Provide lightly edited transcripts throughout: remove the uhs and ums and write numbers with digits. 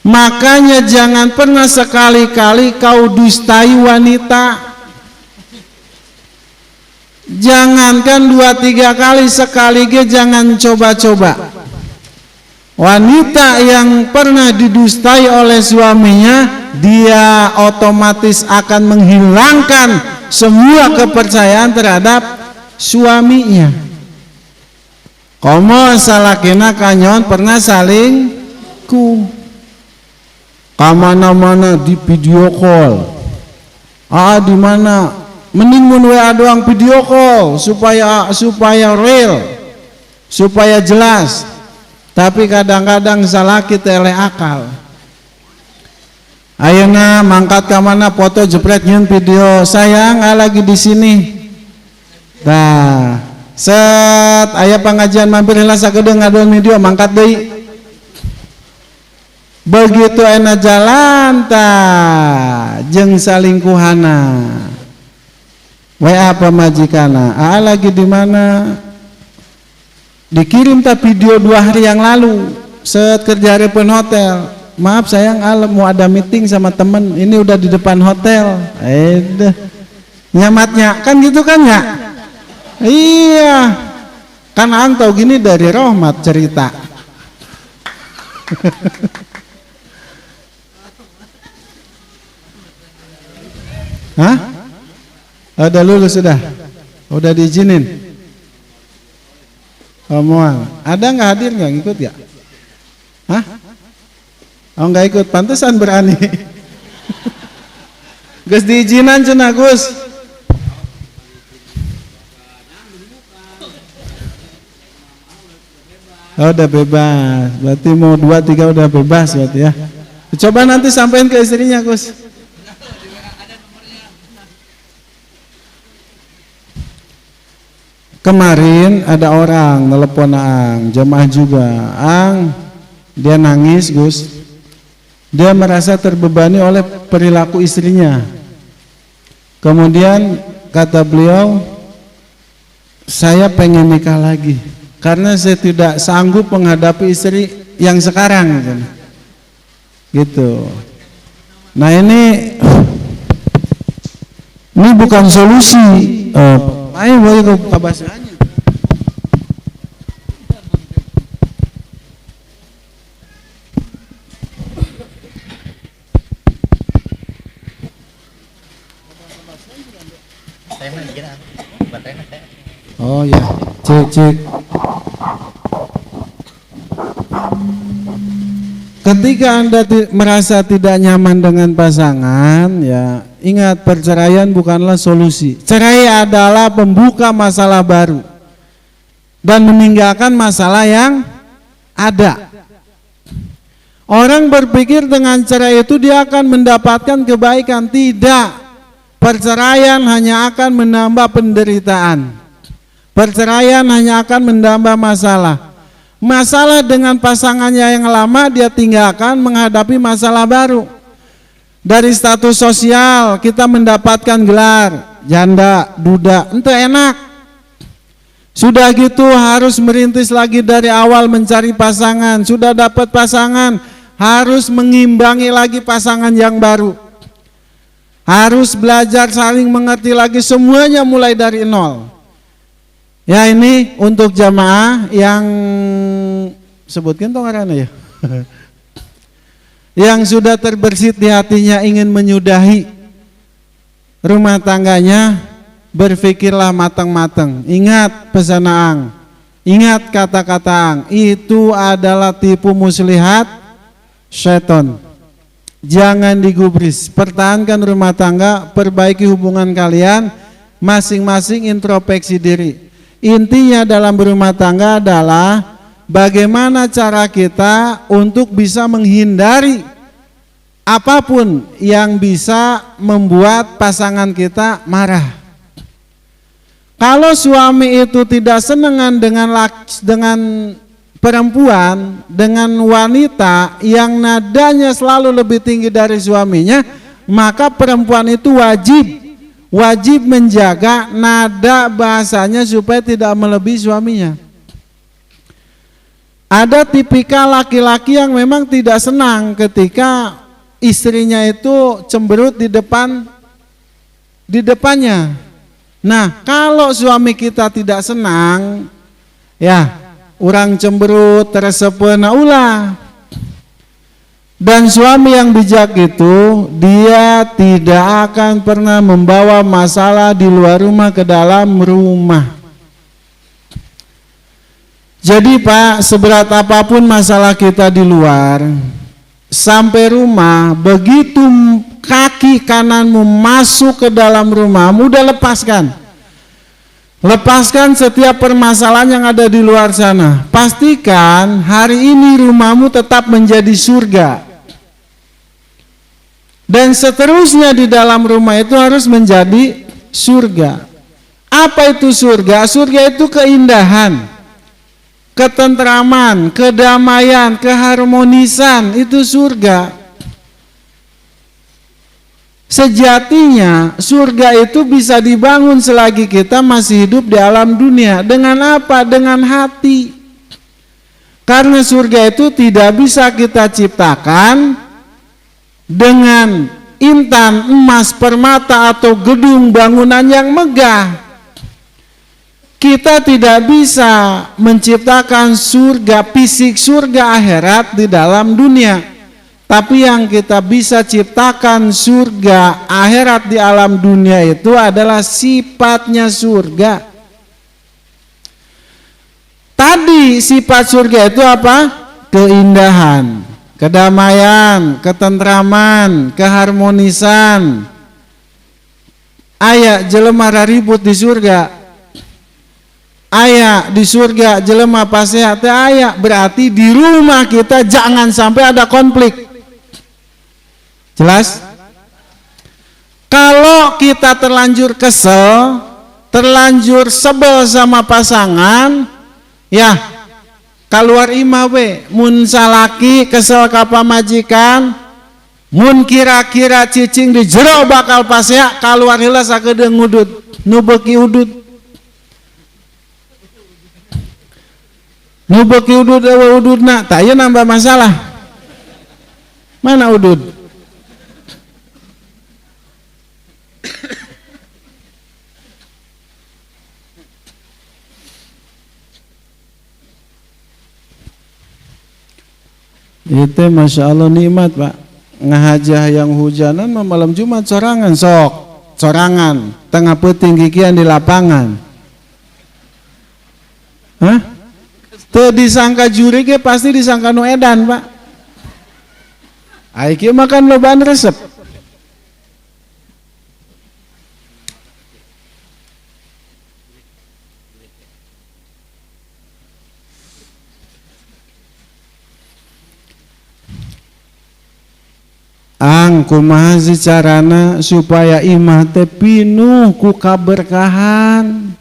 Makanya jangan pernah sekali-kali kau dustai wanita. Jangankan 2-3 kali, sekali jangan coba-coba. Wanita yang pernah didustai oleh suaminya, dia otomatis akan menghilangkan semua kepercayaan terhadap suaminya. Komo salakina kanyon pernah saling kamana-mana di video call. Di mana? Mending mun WA doang video call supaya real, supaya jelas. Tapi kadang-kadang salah kita eleh akal. Ayeuna mangkat ke mana foto jepret nyeun video sayang lagi di sini. Nah, set aya pengajian mampir heula sagedeung ngaduan video mangkat deui. Begitu enak jalan jeung salingkuhana. WA pemajikana, lagi di mana? Dikirim video 2 hari yang lalu. Set kerja repen hotel. Maaf sayang, mau ada meeting sama temen. Ini udah di depan hotel. Nyamatnya kan gitu kan ya? Iya. Kan antau gini dari Rohmat cerita. Hah? Udah lulus sudah? Udah diizinin? Omongan. Ada nggak hadir nggak ngikut ya? Hah? Oh nggak ikut, pantesan berani. Gus diizinan cenah Gus. Oh, udah bebas. Berarti mau 2-3 udah bebas berarti ya. Coba nanti sampaikan ke istrinya Gus. Kemarin ada orang telepon Ang, jemaah juga. Ang, dia nangis Gus. Dia merasa terbebani oleh perilaku istrinya. Kemudian kata beliau, saya pengen nikah lagi karena saya tidak sanggup menghadapi istri yang sekarang. Gitu. Nah ini bukan solusi. Ayo boleh ke bahasanya. Oh ya, cek. Ketika Anda merasa tidak nyaman dengan pasangan, ya ingat perceraian bukanlah solusi. Cerai adalah pembuka masalah baru dan meninggalkan masalah yang ada. Orang berpikir dengan cerai itu dia akan mendapatkan kebaikan. Tidak. Perceraian hanya akan menambah penderitaan. Perceraian hanya akan menambah masalah. Masalah dengan pasangannya yang lama dia tinggalkan, menghadapi masalah baru. Dari status sosial kita mendapatkan gelar janda, duda, ente enak. Sudah gitu harus merintis lagi dari awal mencari pasangan. Sudah dapat pasangan, harus mengimbangi lagi pasangan yang baru. Harus belajar saling mengerti lagi, semuanya mulai dari nol. Ya ini untuk jamaah yang sebutkan toh karena ya. Yang sudah terbersit di hatinya ingin menyudahi rumah tangganya, berpikirlah matang-matang. Ingat pesan Ang, ingat kata-kata Ang, itu adalah tipu muslihat syaitan. Jangan digubris, pertahankan rumah tangga, perbaiki hubungan kalian, masing-masing introspeksi diri. Intinya dalam berumah tangga adalah bagaimana cara kita untuk bisa menghindari apapun yang bisa membuat pasangan kita marah. Kalau suami itu tidak senang dengan perempuan, dengan wanita yang nadanya selalu lebih tinggi dari suaminya, maka perempuan itu wajib menjaga nada bahasanya supaya tidak melebihi suaminya. Ada tipikal laki-laki yang memang tidak senang ketika istrinya itu cemberut di depannya. Nah, kalau suami kita tidak senang, ya, orang cemberut tersepena ulah. Dan suami yang bijak itu, dia tidak akan pernah membawa masalah di luar rumah ke dalam rumah. Jadi Pak, seberat apapun masalah kita di luar, sampai rumah, begitu kaki kananmu masuk ke dalam rumahmu, udah lepaskan. Lepaskan setiap permasalahan yang ada di luar sana. Pastikan hari ini rumahmu tetap menjadi surga. Dan seterusnya di dalam rumah itu harus menjadi surga. Apa itu surga? Surga itu keindahan, ketentraman, kedamaian, keharmonisan, itu surga. Sejatinya surga itu bisa dibangun selagi kita masih hidup di alam dunia. Dengan apa? Dengan hati. Karena surga itu tidak bisa kita ciptakan dengan intan, emas, permata, atau gedung bangunan yang megah. Kita tidak bisa menciptakan surga, fisik surga akhirat di dalam dunia. Tapi yang kita bisa ciptakan surga akhirat di alam dunia itu adalah sifatnya surga. Tadi sifat surga itu apa? Keindahan, kedamaian, ketentraman, keharmonisan. Aya jelema ribut di surga. Aya di surga jelema pasehat teh aya, berarti di rumah kita jangan sampai ada konflik. Jelas? Kalau kita terlanjur kesel, terlanjur sebel sama pasangan, ya keluar imah we, mun salaki kesel ka pamajikan, mun kira-kira cicing di jero bakal pasea, keluar heula sakedeung udud, nu beuki udud. Nu beuki udud eueuh ududna, tah ieu nambah masalah. Mana udud? Itu Masya Allah nikmat Pak. Ngahajah yang hujanan malam Jumat sorangan sok, sorangan tengah peuting kikian di lapangan. Hah? Teu disangka juri ge pasti disangka nu edan Pak. Ai kieu makan lobaan resep. Ang kumaha sih carana supaya imah teh pinuh ku kaberkahan.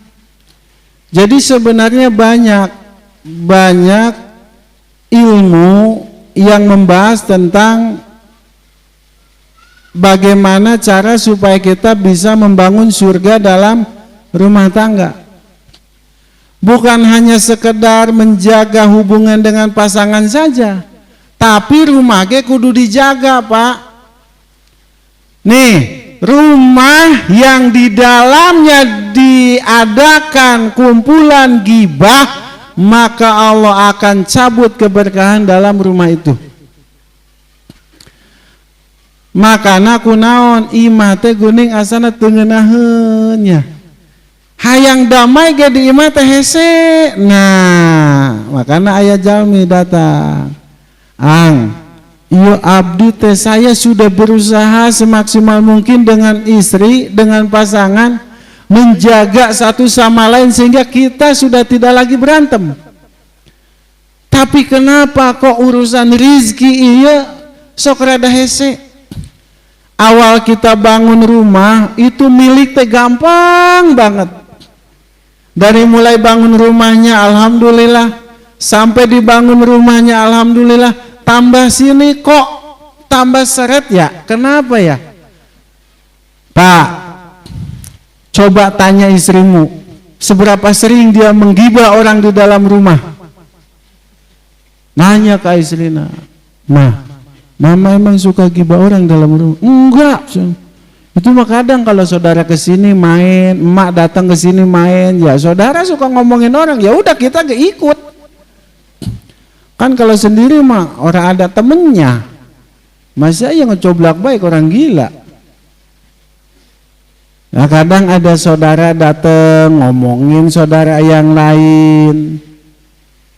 Jadi sebenarnya banyak ilmu yang membahas tentang bagaimana cara supaya kita bisa membangun surga dalam rumah tangga. Bukan hanya sekedar menjaga hubungan dengan pasangan saja, tapi rumah ge kudu dijaga Pak. Nih, rumah yang di dalamnya diadakan kumpulan gibah, maka Allah akan cabut keberkahan dalam rumah itu. Makana kunaon imah teh geuning asana teu ngeunaheun nya. Hayang damai ge di imah teh hese. Nah, makana aya jalmi datang. Ang, iya abdi teh saya sudah berusaha semaksimal mungkin dengan istri, dengan pasangan, menjaga satu sama lain sehingga kita sudah tidak lagi berantem. Tapi kenapa kok urusan rizki iya sok rada hese? Awal kita bangun rumah itu milik teh gampang banget. Dari mulai bangun rumahnya alhamdulillah, sampai dibangun rumahnya alhamdulillah. Tambah sini kok tambah seret ya? Kenapa ya? Pak, coba tanya istrimu, seberapa sering dia menggibah orang di dalam rumah? Nanya ke istrinya, mama emang suka gibah orang dalam rumah? Enggak. Itu mah kadang kalau saudara kesini main, emak datang ke sini main, ya saudara suka ngomongin orang, ya udah kita gak ikut. Kan kalau sendiri mah orang ada temennya, masa yang ngecoblak baik orang gila. Nah kadang ada saudara datang ngomongin saudara yang lain.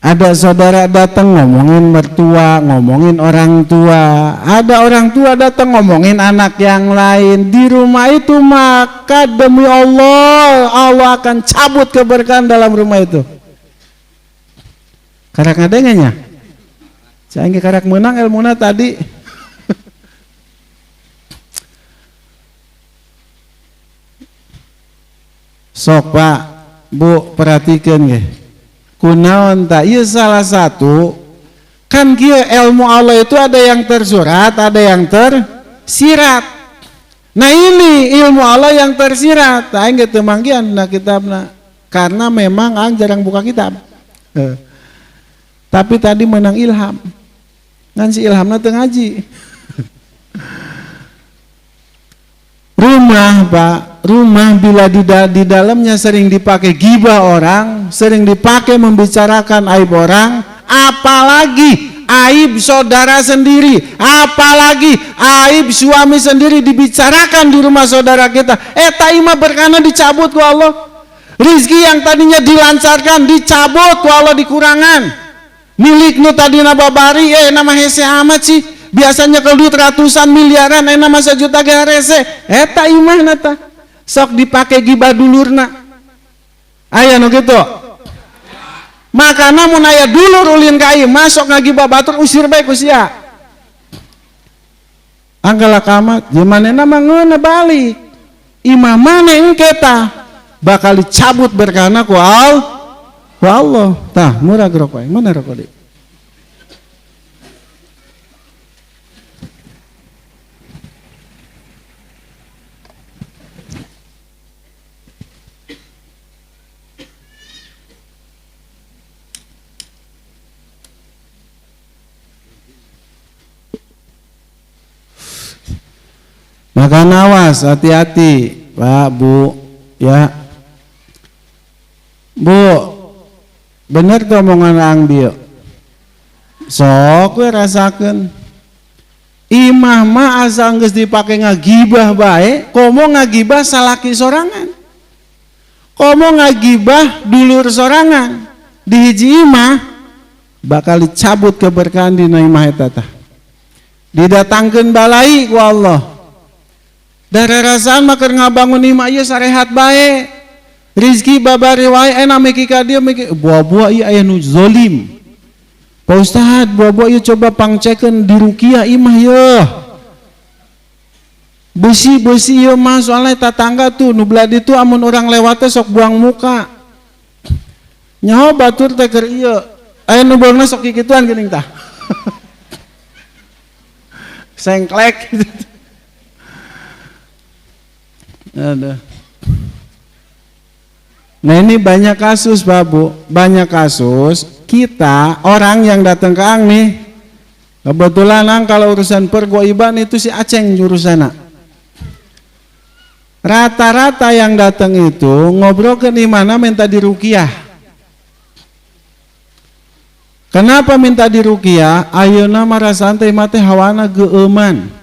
Ada saudara datang ngomongin mertua, ngomongin orang tua. Ada orang tua datang ngomongin anak yang lain. Di rumah itu maka demi Allah, Allah akan cabut keberkahan dalam rumah itu. Karak ngadenganya? Saya ingin karak menang ilmuna tadi. Sok Pak, Bu, perhatikan ya. Kunaon tak, iya salah satu kan kia ilmu Allah itu ada yang tersurat, ada yang tersirat. Nah ini ilmu Allah yang tersirat, aing gitu manggian na kitabna, karena memang ang jarang buka kitab. Tapi tadi menang ilham, ngan si ilhamna teu ngaji. Rumah Pak, rumah bila di dalamnya sering dipakai gibah orang, sering dipakai membicarakan aib orang, apalagi aib saudara sendiri, apalagi aib suami sendiri dibicarakan di rumah saudara kita, taima berkana dicabut ku Allah. Rizki yang tadinya dilancarkan dicabut ku Allah, dikurangan. Milik nu tadi nababari, nama hese amat sih. Biasanya kalau duit ratusan miliaran, nama sejuta ge rese. Eta imah nata. Sok dipakai gibah dulurna. Aya nu kitu. Maka namun aya dulur ulin ka ieu masuk ngagibah batur usir bae ku sia. Anggala kamat, jemanena mah ngeuna balik. Imah mane engke tah bakal dicabut berkana ku Allah. Tah, murah rokok. Mana rokok di? Maka awas, hati-hati Pak, Bu, ya Bu, bener tuh omongan ang dia. Sok we rasakan imah mah asal geus dipake ngagibah bae, komo ngagibah salaki sorangan, komo ngagibah dulur sorangan, di hiji imah bakal dicabut keberkahan dina imah eta tah. Didatangkeun balai ku Allah. Darah rasaan makar ngabangun imah ieu sarehat bae. Rizki babari wae miki ka dieu miki buah-buah ieu aya nu zalim. Pak Ustad, buah-buah ieu coba pangcekeun di rukiah imah yeuh. Besi-besi ieu mah soalnya tatangga tuh nu beladi tuh amun orang lewat teh sok buang muka. Nyaho batur teh keur ieu. Aya nu beungna sok kikituan geuning tah. Sengklek gitu. Ada. Nah ini banyak kasus Pak Bu, banyak kasus kita orang yang datang ke ang nih, kebetulan ang kalau urusan pergoiban itu si Aceng jurusana. Rata-rata yang datang itu ngobrol ke dimana minta dirukiah. Kenapa minta dirukiah? Ayeuna mah santai mate hawana geueuman.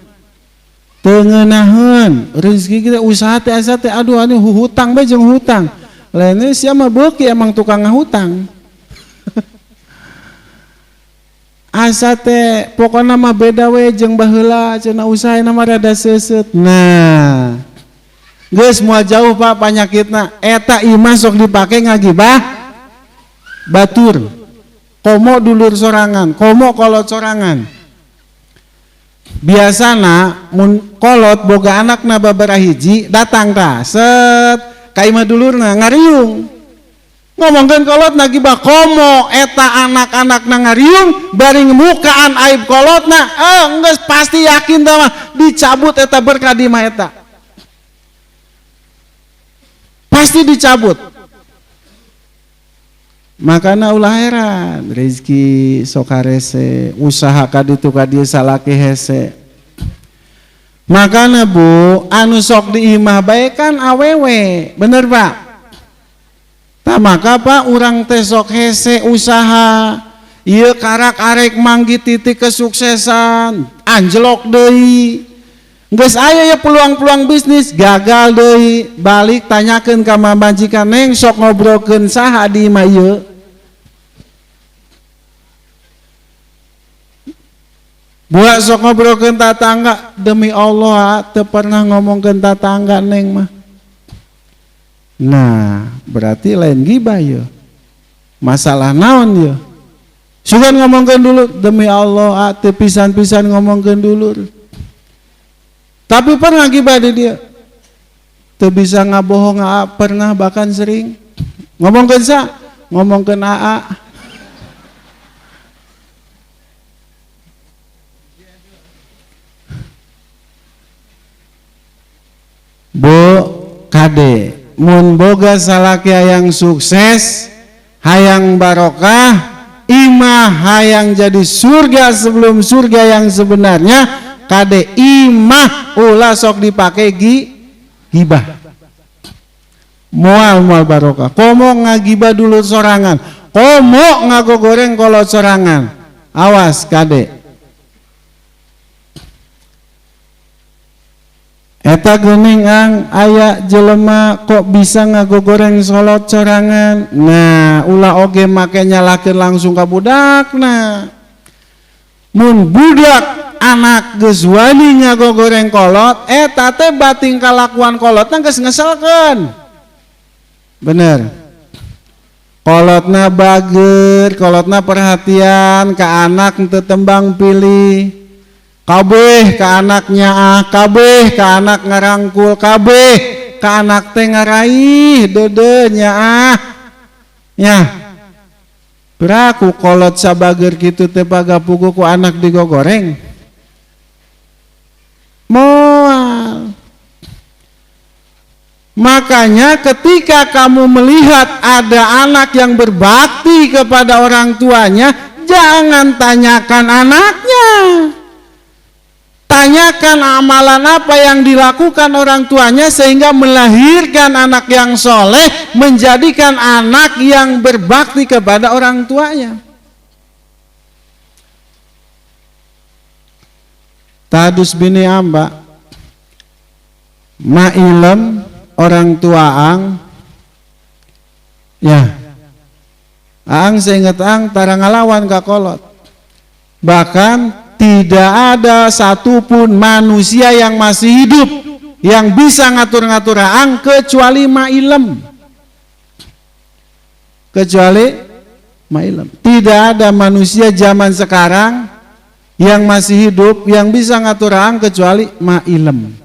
Tengenahan rezeki kita usaha teh asa teh aduh anu hutang bae jeung hutang. Lainnya sia mah beuki emang tukang ngahutang. Asa teh pokona mah beda we jeung baheula cenah usaha mah rada seuseut. Nah, geus moal jauh Pak panyakitna. Eta imah sok dipake ngagibah batur. Komo dulur sorangan, komo kolot sorangan. Biasana mun kolot boga anakna babaraha hiji datang tah set ka imah dulurna ngariung ngomongkeun kolot nagibah komo eta anak-anakna ngariung bari mukaan aib kolotna geus pasti yakin tah mah dicabut eta berkah di imah eta pasti dicabut. makana ulah heran rezeki sok harese usaha kaditu kadieu salaki hese. Makana Bu anu sok diimah bae kan awewe bener Pak. Tah maka Pak urang teh sok hese usaha ieu karak arek manggi titik kesuksesan anjlok deui. Geus aya ya peluang-peluang bisnis gagal deui, balik tanyakeun ka majikan neng sok ngobrolkeun saha di imah ieu. Buat sok ngobrolkeun tatangga, demi Allah teu pernah ngomongkeun tatangga neng mah. Nah, berarti lain gibah ieu. Masalah naon ieu? Sugan ngomongkeun dulu, demi Allah teu pisan-pisan ngomongkeun dulu. Tapi pernah gibah di dia. Teu bisa ngabohong pernah bahkan sering. Ngomongkeun sa? Ngomongkeun AA. Bu kade mun boga salaki hayang sukses hayang barokah imah hayang jadi surga sebelum surga yang sebenarnya kade imah ulah sok dipake gibah mual barokah komo ngagibah dulu sorangan komo ngagogoreng kolot sorangan awas kade. Eta geuning ang aya jelema kok bisa ngagogoreng solot sorangan. Nah, ulah oge make nyalakeun langsung ka budakna. Mun budak anak geus wani ngagogoreng kolot, eta teh bating kalakuan kolotna geus ngeselkeun. Bener. Kolotna bager, kolotna perhatian ka anak teu tembang pilih. Kabeh ka anaknya kabeh ka anak ngarangkul kabeh ka anak teh ngaraih dedenya nya beraku kolot sabager kitu teh pagapugu ku anak digogoreng moal. Makanya ketika kamu melihat ada anak yang berbakti kepada orang tuanya, jangan tanyakan anaknya. Tanyakan amalan apa yang dilakukan orang tuanya sehingga melahirkan anak yang soleh, menjadikan anak yang berbakti kepada orang tuanya. Tadus bini amba, mailem orang tua ang, ya, ang seinget ang tarang ngalawan kakolot, bahkan tidak ada satupun manusia yang masih hidup yang bisa ngatur-ngatur ang kecuali mailem. Kecuali mailem. Tidak ada manusia zaman sekarang yang masih hidup yang bisa ngatur ang kecuali mailem.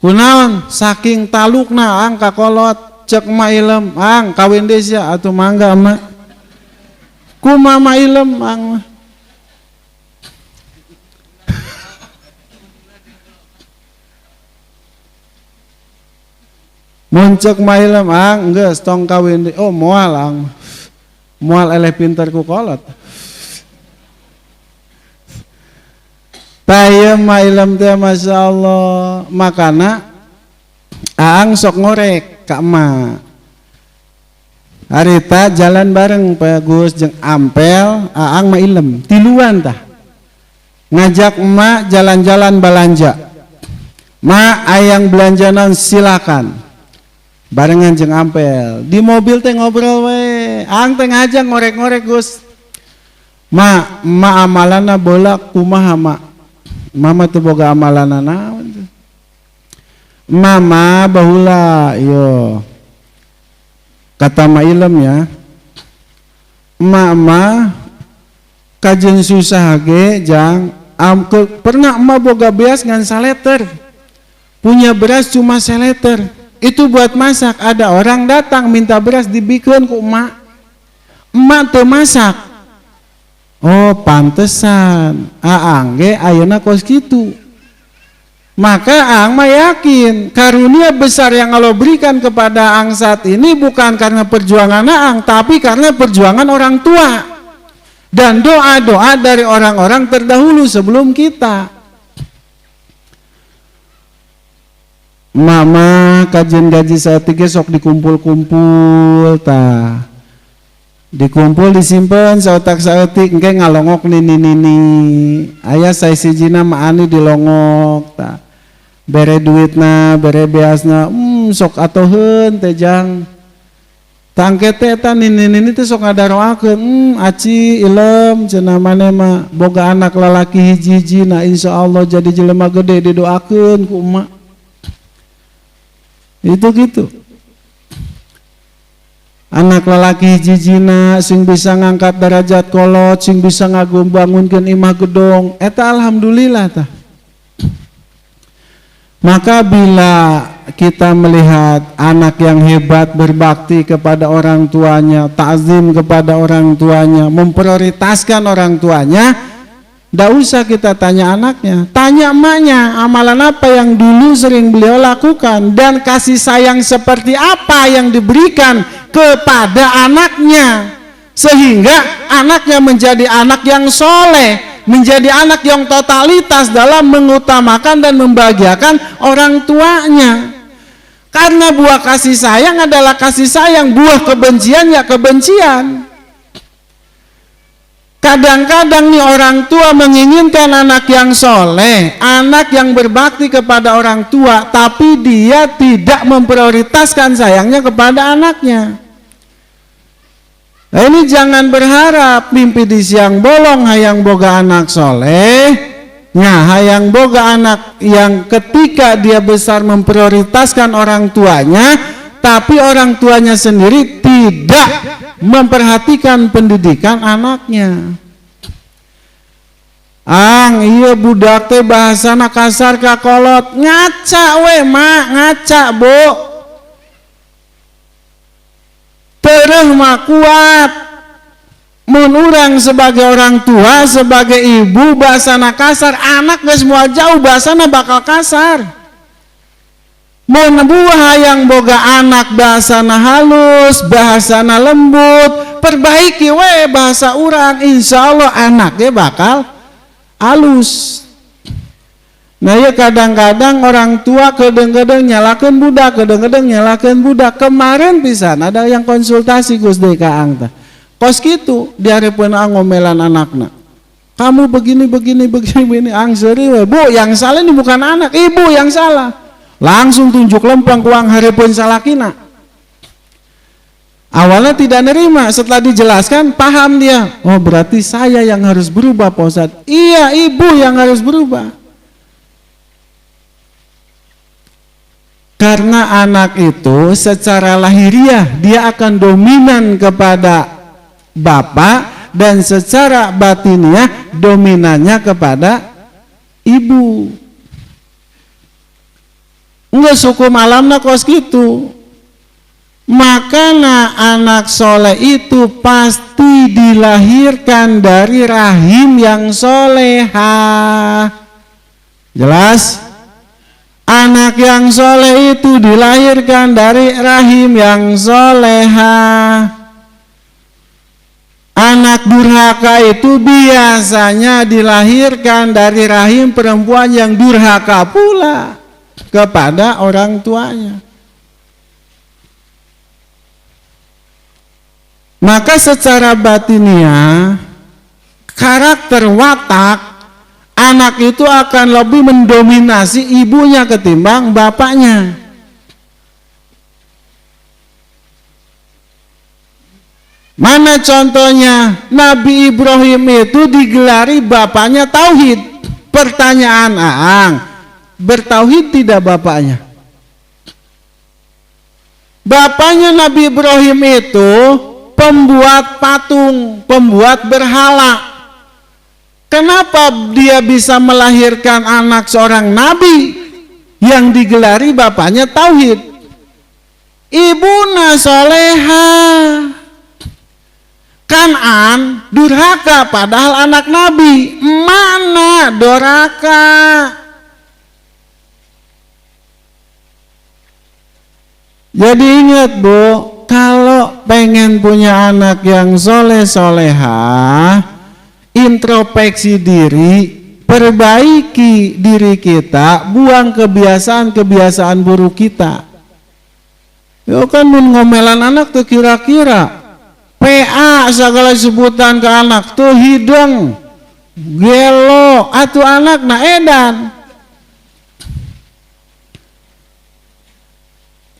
Kunaon saking talukna ang kakolot cek mailem ang kawin desa atau mangga emak. Kumama ilem ang muncak mailem ang geus tong kawin di oh moal ang moal eleh pinter ku kolot tayem mailem teh masyaallah makana aang sok ngorek ka emak. Harita jalan bareng Pak Gus jeung Ampel, aang mailem tiluan tah. Ngajak emak jalan-jalan belanja. Ma ayang belanja naon silakan. Barengan jeung Ampel. Di mobil teh ngobrol we. Aang teh ngajak ngorek-ngorek Gus. Ma amalana bola kumaha ma? Mama teu boga amalana naon? Mama baheula yo. Kata mailem ya, mama kajen susah ge jang pernah emak boga beas ngan saleter, punya beras cuma saleter, itu buat masak. Ada orang datang minta beras dibikin ku emak teu masak. Oh pantesan, aang ge ayeuna kos kitu. Maka ang yakin karunia besar yang Allah berikan kepada ang saat ini bukan karena perjuangan ang, tapi karena perjuangan orang tua dan doa-doa dari orang-orang terdahulu sebelum kita. Mama kajian gaji saat tiga sok dikumpul-kumpul ta. Dikumpul disimpan saotak saeutik engke ngalongok nini. Aya saya sijina maani dilongok ta. Bere duitna, bere beasna, sok atoheun teh jang. Tangke teh eta nini teh sok ngadaroakeun, aci ilem cenah maneh mah boga anak lalaki hiji-hiji na insyaallah jadi jelema gede didoakeun ku emak. Itu gitu. Anak lalaki hiji-hijina sing bisa ngangkat derajat kolot, sing bisa ngagumbangunkeun imah gedong, eta alhamdulillah tah. Maka bila kita melihat anak yang hebat berbakti kepada orang tuanya, ta'zim kepada orang tuanya, memprioritaskan orang tuanya, tidak usah kita tanya anaknya, tanya emaknya, amalan apa yang dulu sering beliau lakukan dan kasih sayang seperti apa yang diberikan kepada anaknya sehingga anaknya menjadi anak yang soleh, menjadi anak yang totalitas dalam mengutamakan dan membahagiakan orang tuanya. Karena buah kasih sayang adalah kasih sayang, buah kebencian ya kebencian. Kadang-kadang nih orang tua menginginkan anak yang soleh, anak yang berbakti kepada orang tua, tapi dia tidak memprioritaskan sayangnya kepada anaknya. Nah, ini jangan berharap mimpi di siang bolong hayang boga anak soleh, hayang boga anak yang ketika dia besar memprioritaskan orang tuanya, tapi orang tuanya sendiri tidak memperhatikan pendidikan anaknya. Iya budak teh bahasana kasar kakolot, ngaca we mak, ngaca bo. Terus mah kuat. Mun urang sebagai orang tua, sebagai ibu bahasana kasar, anak geus moal jauh bahasana bakal kasar. Mun buah yang boga anak bahasana halus, bahasana lembut, perbaiki we bahasa urang, insyaallah anaknya bakal halus. Nah ya kadang-kadang orang tua kadang-kadang nyalakan budak, kadang-kadang nyalakan budak. Kemarin pisan ada yang konsultasi Gus Deka Angta. Kos gitu dihareupeun ngomelan anakna. Kamu begini ang seri we. Bu, yang salah ini bukan anak, ibu yang salah. Langsung tunjuk lempeng kuang hareupeun salakina. Awalnya tidak nerima, setelah dijelaskan paham dia. Oh berarti saya yang harus berubah Pak Ustadz. Iya, ibu yang harus berubah. Karena anak itu secara lahiriah dia akan dominan kepada bapak dan secara batiniah dominannya kepada ibu. Enggak suku malamna kos gitu. Makanya anak soleh itu pasti dilahirkan dari rahim yang solehah. Jelas? Anak yang soleh itu dilahirkan dari rahim yang solehah. Anak durhaka itu biasanya dilahirkan dari rahim perempuan yang durhaka pula kepada orang tuanya. Maka secara batiniah, karakter watak anak itu akan lebih mendominasi ibunya ketimbang bapaknya. Mana contohnya? Nabi Ibrahim itu digelari bapaknya tauhid. Pertanyaan Aang, bertauhid tidak bapaknya? Bapaknya Nabi Ibrahim itu pembuat patung, pembuat berhala. Kenapa dia bisa melahirkan anak seorang nabi yang digelari bapaknya tauhid? Ibuna soleha. Kanan durhaka padahal anak nabi. Mana doraka? Jadi ingat Bu, kalau pengen punya anak yang soleh solehah, introspeksi diri, perbaiki diri kita, buang kebiasaan-kebiasaan buruk kita. Yo kan mun ngomelan anak tuh kira-kira PA segala sebutan ke anak tuh hidung gelo atuh anak na edan.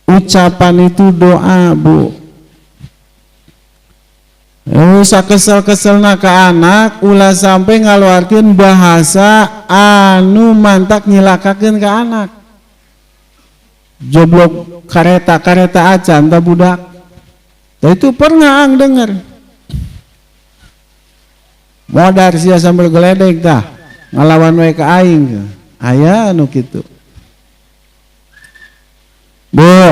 Ucapan itu doa Bu. Usah kesel-keselna ke anak ulah sampai ngaluarkeun bahasa anu mantak nyilakakeun ke anak. Joblok kareta acan tak budak. Itu pernah ang denger. Modar sia sambil geledek tah ngalawan we ka aing. Aya anu kitu. Bu.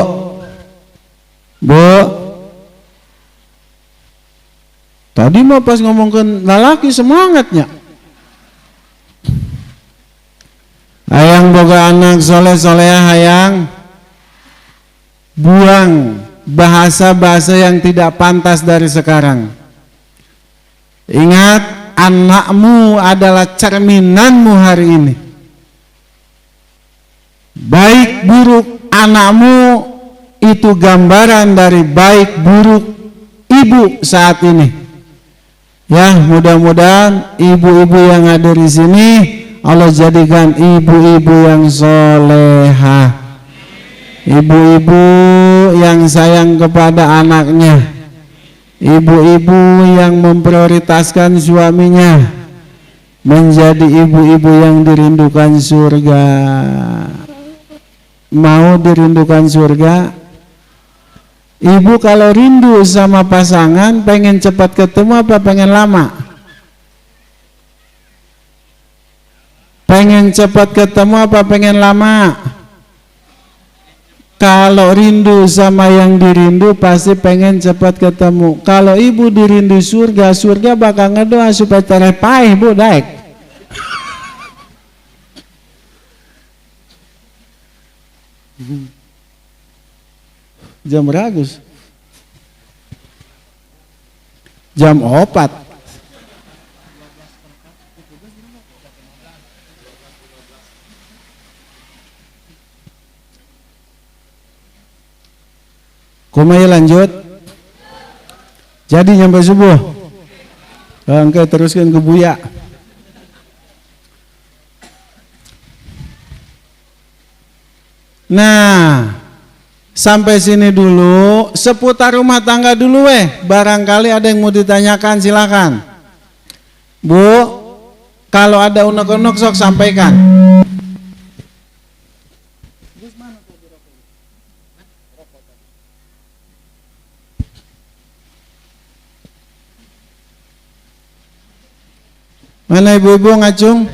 Tadi mah pas ngomongkeun lalaki semangatnya. Hayang boga anak soleh-solehah hayang. Buang bahasa-bahasa yang tidak pantas dari sekarang. Ingat, anakmu adalah cerminanmu hari ini. Baik buruk anakmu itu gambaran dari baik buruk ibu saat ini. Ya, mudah-mudahan ibu-ibu yang ada di sini Allah jadikan ibu-ibu yang solehah. Ibu-ibu yang sayang kepada anaknya, ibu-ibu yang memprioritaskan suaminya, menjadi ibu-ibu yang dirindukan surga. Mau dirindukan surga? Ibu kalau rindu sama pasangan, pengen cepat ketemu apa pengen lama? Pengen cepat ketemu apa pengen lama? Kalau rindu sama yang dirindu pasti pengen cepat ketemu. Kalau ibu dirindu surga, surga bakal ngedoa supaya terepai Bu daek. Jam ragus. Jam 4. Kumai lanjut. Jadi nyampe subuh. Oke, teruskan ke Buya. Nah, sampai sini dulu. Seputar rumah tangga dulu barangkali ada yang mau ditanyakan silakan. Bu, kalau ada unek-unek sok sampaikan. Mana ibu-ibu ngacung?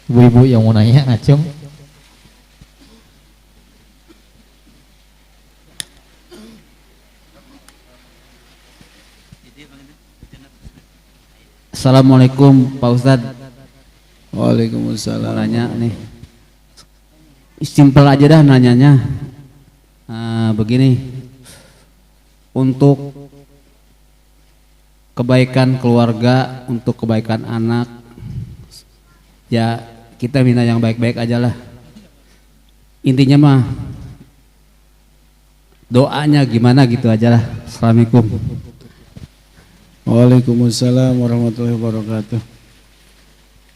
Ibu-ibu yang mau nanya ngacung. Assalamualaikum Pak Ustadz. Waalaikumsalam. Nanya nih, simpel aja dah nanyanya. Begini, untuk kebaikan keluarga, untuk kebaikan anak, ya kita minta yang baik-baik aja lah. Intinya mah doanya gimana gitu aja lah. Assalamualaikum. Waalaikumsalam warahmatullahi wabarakatuh.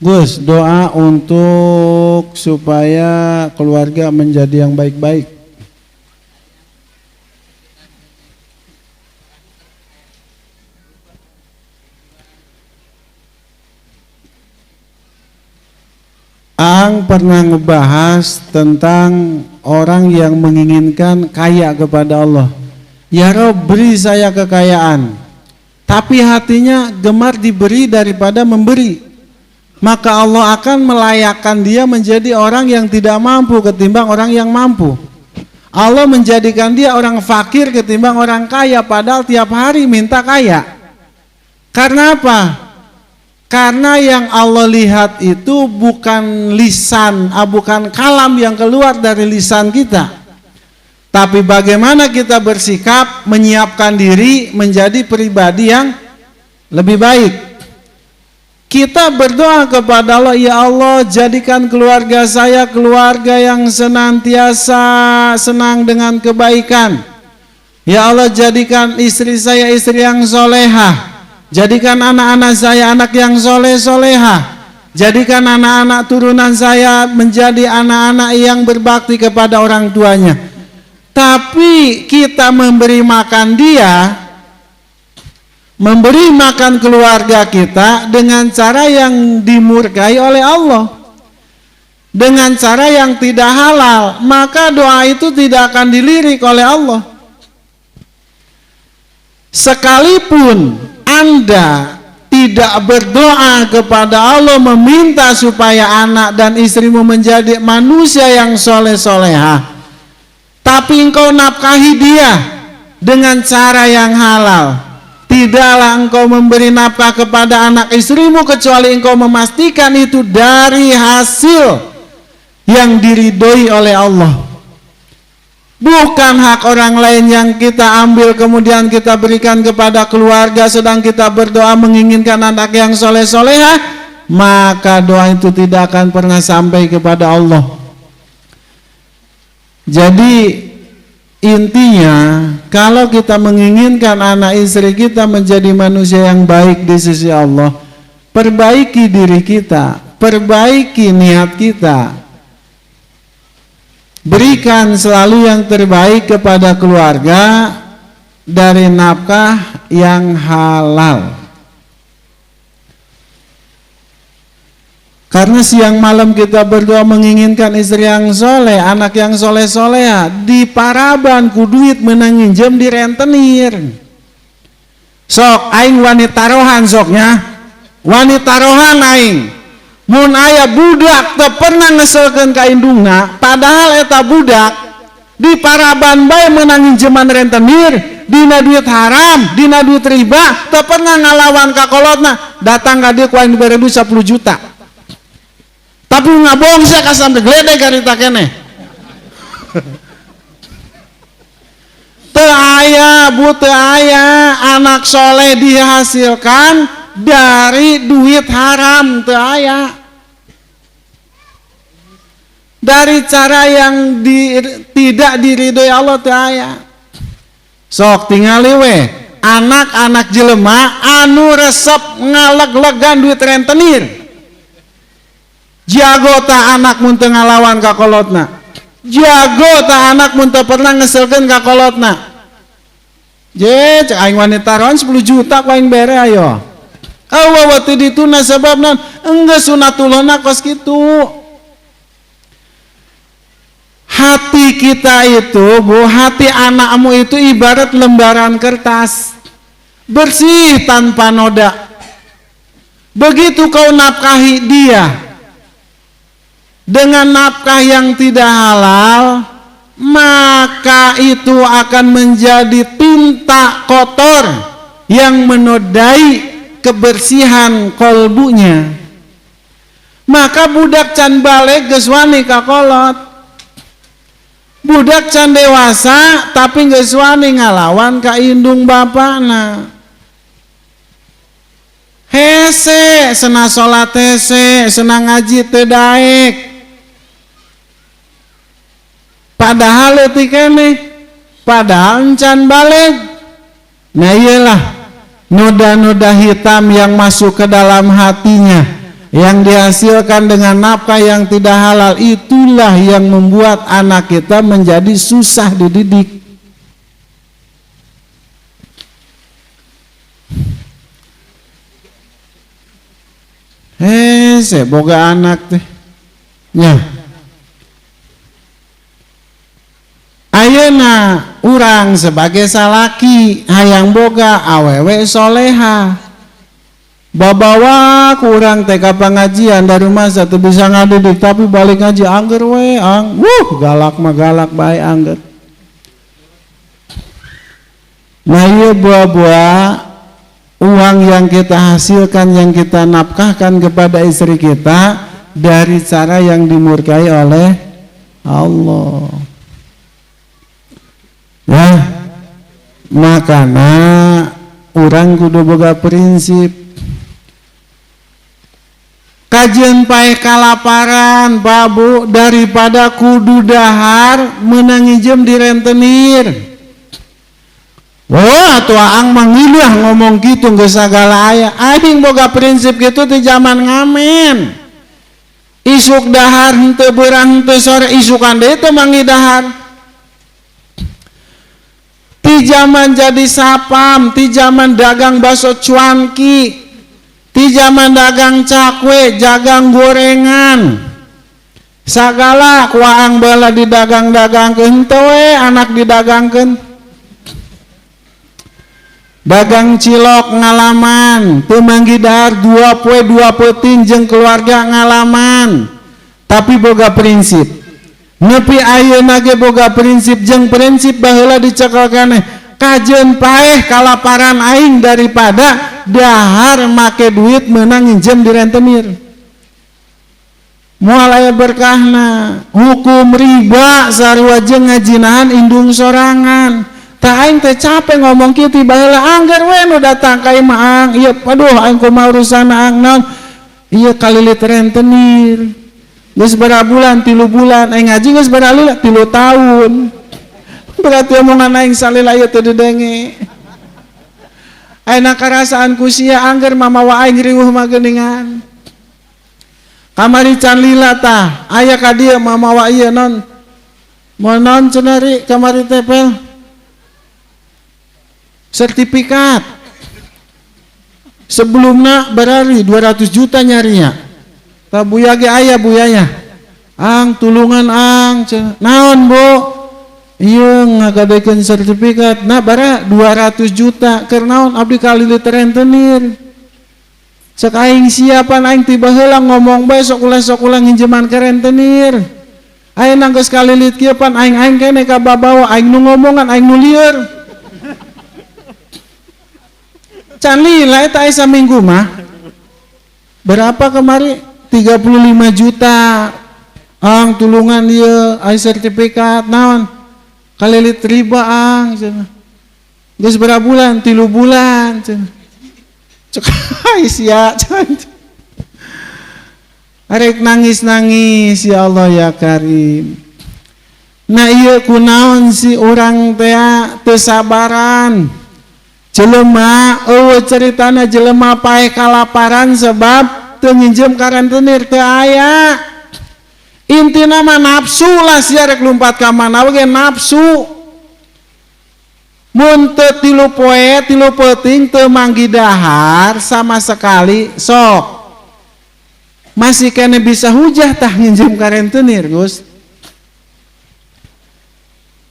Gus, doa untuk supaya keluarga menjadi yang baik-baik. Ang pernah ngebahas tentang orang yang menginginkan kaya kepada Allah. Ya Rob, beri saya kekayaan. Tapi hatinya gemar diberi daripada memberi. Maka Allah akan melayakkan dia menjadi orang yang tidak mampu ketimbang orang yang mampu. Allah menjadikan dia orang fakir ketimbang orang kaya, padahal tiap hari minta kaya. Karena apa? Karena yang Allah lihat itu bukan lisan, bukan kalam yang keluar dari lisan kita, tapi bagaimana kita bersikap, menyiapkan diri menjadi pribadi yang lebih baik. Kita berdoa kepada Allah, ya Allah, jadikan keluarga saya keluarga yang senantiasa senang dengan kebaikan. Ya Allah, jadikan istri saya istri yang solehah. Jadikan anak-anak saya anak yang soleh-solehah. Jadikan anak-anak turunan saya menjadi anak-anak yang berbakti kepada orang tuanya. Tapi kita memberi makan dia, memberi makan keluarga kita dengan cara yang dimurkai oleh Allah, dengan cara yang tidak halal, maka doa itu tidak akan dilirik oleh Allah. Sekalipun Anda tidak berdoa kepada Allah meminta supaya anak dan istrimu menjadi manusia yang soleh-solehah, tapi engkau nafkahi dia dengan cara yang halal, tidaklah engkau memberi nafkah kepada anak istrimu kecuali engkau memastikan itu dari hasil yang diridhoi oleh Allah. Bukan hak orang lain yang kita ambil kemudian kita berikan kepada keluarga, sedang kita berdoa menginginkan anak yang soleh-solehah, maka doa itu tidak akan pernah sampai kepada Allah. Jadi intinya, kalau kita menginginkan anak istri kita menjadi manusia yang baik di sisi Allah, perbaiki diri kita, perbaiki niat kita. Berikan selalu yang terbaik kepada keluarga dari nafkah yang halal. Karena siang malam kita berdoa menginginkan istri yang soleh, anak yang soleh-soleha, di paraban ku duit menanginjem di rentenir. Sok aing wanita rohan soknya, wanita rohan aing. Mun aya budak teu pernah ngeselkeun ka indungna, padahal eta budak di paraban bae meunang nginjeman rentenir, dina duit haram, dina duit riba, teu pernah ngalawan ka kolotna, datang ka dieu ku aing dibere duit 10 juta. Tapi ngabohong sia kasam gledeg karita keneh. Teu aya, bu teu aya anak soleh dihasilkan dari duit haram, teu aya. Dari cara yang tidak diridhoi Allah teu aya. Sok tingali we anak-anak jelema anu resep ngaleg-legan duit rentenir. Jago ta anak mun teu ngalawan ka kolotna. Jago ta anak mun teu pernah ngeselkeun ka kolotna. Je cek aing wanita ron 10 juta ku aing bere ayo. Awa teu dituna sababna enggeus sunatulna kos kitu. Hati kita itu, bu, hati anakmu itu ibarat lembaran kertas, bersih tanpa noda. Begitu kau nafkahi dia dengan nafkah yang tidak halal, maka itu akan menjadi tinta kotor yang menodai kebersihan kolbunya. Maka budak can balik geus wani ka kolot. Budak can dewasa tapi geus wani ngalawan ka indung bapana. Hese senang salat hese, senang ngaji teu daek. Padahal leutik keneh, padahal encan balik. Nah iyalah noda-noda hitam yang masuk ke dalam hatinya, yang dihasilkan dengan nafkah yang tidak halal, itulah yang membuat anak kita menjadi susah dididik. Saya boga anak teh. Ya. Ayeuna urang sebagai salaki hayang boga awewe soleha. Babawa kurang TK pengajian dari rumah satu bisa ngadidik tapi balik ngaji angger we galak mah galak bae angger. Nah ieu buah-buah uang yang kita hasilkan, yang kita nafkahkan kepada istri kita dari cara yang dimurkai oleh Allah. Ya, makanya orang kudu boga prinsip. Kajian pae kalaparan babu daripada kudu dahar menangi jem di rentenir. Wah, atuh aang mangilah ngomong gitu geus sagala aya. Aing boga prinsip gitu di zaman ngamen. Isuk dahar henteu beurang henteu sore isukan deui teu mangi dahar. Ti zaman jadi sapam, ti zaman dagang bakso cuanki, ti zaman dagang cakwe, dagang gorengan. Sagala ku aang bala didagang-dagangkeun teu we anak didagangkeun. Dagang cilok ngalaman, teu manggi dahar 2 poe 2 peuting jeung keluarga ngalaman. Tapi boga prinsip. Nepi ayeuna ge boga prinsip jeung prinsip baheula dicekelkeun kajeun paeh kalaparan aing daripada dahar make duit meunang nginjem di rentenir. Moal aya berkahna. Hukum riba sarua jeung ngajinahan indung sorangan. Tah aing teh capek ngomong kitu baheula angger we nu datang ka imah aang. Ieu aduh aing kumaha urusan aang naon? Ieu kalilit rentenir. Geus berapa bulan? 3 bulan. Aing ngaji geus berapa? 3 tahun. Berarti omongan aing salila ieu teu didenge. Ayeuna karasaan ku sia angger mamawa aing riweuh mah geuningan. Kamari can lila tah aya ka dieu mamawa ieu non. Moal naon cenah ri kamari teh pel? Sertifikat. Sebelumnya berari 200 juta nyarinya. Ta buya ge aya buyanya. Ang tulungan ang naon bu? Ieu ngagadekeun sertifikat. Nah bara 200 juta keur naon abdi kalilit rentenir. Cek aing siapan aing tiba heula ngomong bae sok ulah nginjeman ke rentenir. Ayeuna geus kalilit kieu pan aing kene ka babawa aing nu ngomongan aing nu lieur. Can lila eta aya minggu mah. Berapa kemari? 35 juta. Ang tulungan ieu aya sertifikat naon? Kalilit riba ang cenah. Geus berapa bulan? 3 bulan cenah. Cek ai sia cenah. Arek nangis-nangis ya Allah ya Karim. Nah ieu kunaon si urang teh teu sabaran. Jelema eueuh ceritana jelema paeh kalaparan sebab teu nginjem ka rentenir teu aya. Intina mah nafsu lah sia rek lumpat ka mana we nafsu. Mun teu 3 poe 3 peuting teu manggi dahar sama sekali sok. Masih kene bisa hujah tah nginjem ka rentenir Gus.